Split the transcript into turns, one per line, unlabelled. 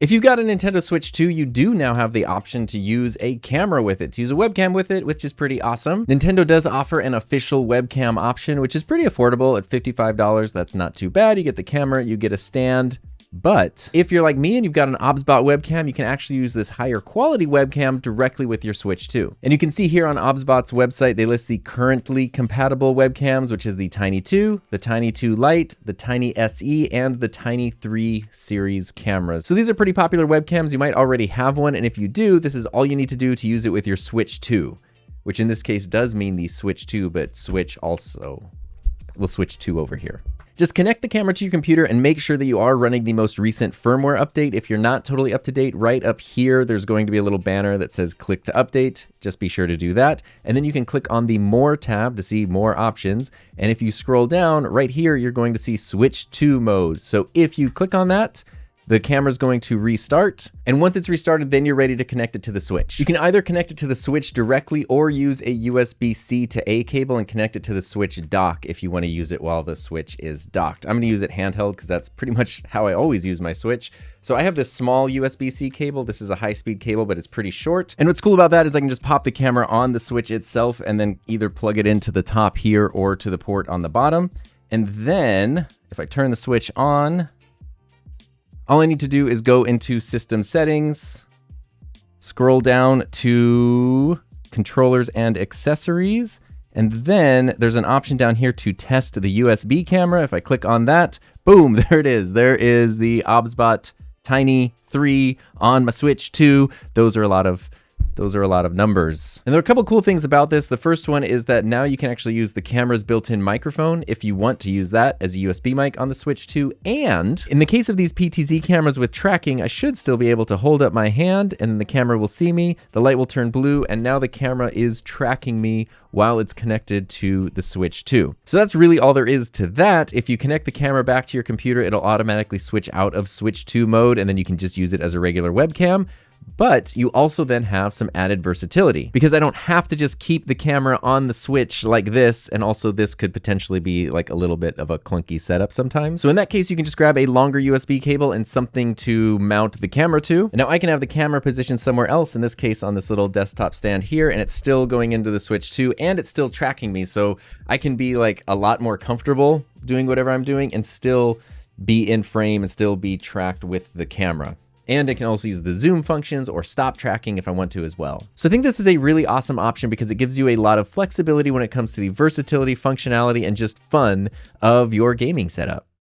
If you've got a Nintendo Switch 2, you do now have the option to use a camera with it, to use a webcam with it, which is pretty awesome. Nintendo does offer an official webcam option, which is pretty affordable at $55. That's not too bad. You get the camera, you get a stand. But if you're like me and you've got an OBSBOT webcam, you can actually use this higher quality webcam directly with your Switch 2. And you can see here on OBSBOT's website, they list the currently compatible webcams, which is the Tiny 2, the Tiny 2 Lite, the Tiny SE, and the Tiny 3 series cameras. So these are pretty popular webcams. You might already have one. And if you do, this is all you need to do to use it with your Switch 2, which in this case does mean the Switch 2, but Switch also. We'll switch 2 over here. Just connect the camera to your computer and make sure that you are running the most recent firmware update. If you're not totally up to date, right up here, there's going to be a little banner that says click to update. Just be sure to do that. And then you can click on the More tab to see more options. And if you scroll down right here, you're going to see Switch 2 mode. So if you click on that, the camera's going to restart. And once it's restarted, then you're ready to connect it to the Switch. You can either connect it to the Switch directly or use a USB-C to A cable and connect it to the Switch dock if you want to use it while the Switch is docked. I'm going to use it handheld because that's pretty much how I always use my Switch. So I have this small USB-C cable. This is a high-speed cable, but it's pretty short. And what's cool about that is I can just pop the camera on the Switch itself and then either plug it into the top here or to the port on the bottom. And then if I turn the Switch on, all I need to do is go into System Settings, scroll down to Controllers and Accessories, and then there's an option down here to test the USB camera. If I click on that, boom, there it is. There is the OBSBOT Tiny 3 on my Switch 2. Those are a lot of numbers. And there are a couple cool things about this. The first one is that now you can actually use the camera's built-in microphone if you want to use that as a USB mic on the Switch 2. And in the case of these PTZ cameras with tracking, I should still be able to hold up my hand and then the camera will see me, the light will turn blue, and now the camera is tracking me while it's connected to the Switch 2. So that's really all there is to that. If you connect the camera back to your computer, it'll automatically switch out of Switch 2 mode, and then you can just use it as a regular webcam. But you also then have some added versatility because I don't have to just keep the camera on the Switch like this. And also this could potentially be like a little bit of a clunky setup sometimes. So in that case, you can just grab a longer USB cable and something to mount the camera to. And now I can have the camera positioned somewhere else, in this case on this little desktop stand here, and it's still going into the Switch 2 and it's still tracking me. So I can be like a lot more comfortable doing whatever I'm doing and still be in frame and still be tracked with the camera. And I can also use the zoom functions or stop tracking if I want to as well. So I think this is a really awesome option because it gives you a lot of flexibility when it comes to the versatility, functionality, and just fun of your gaming setup.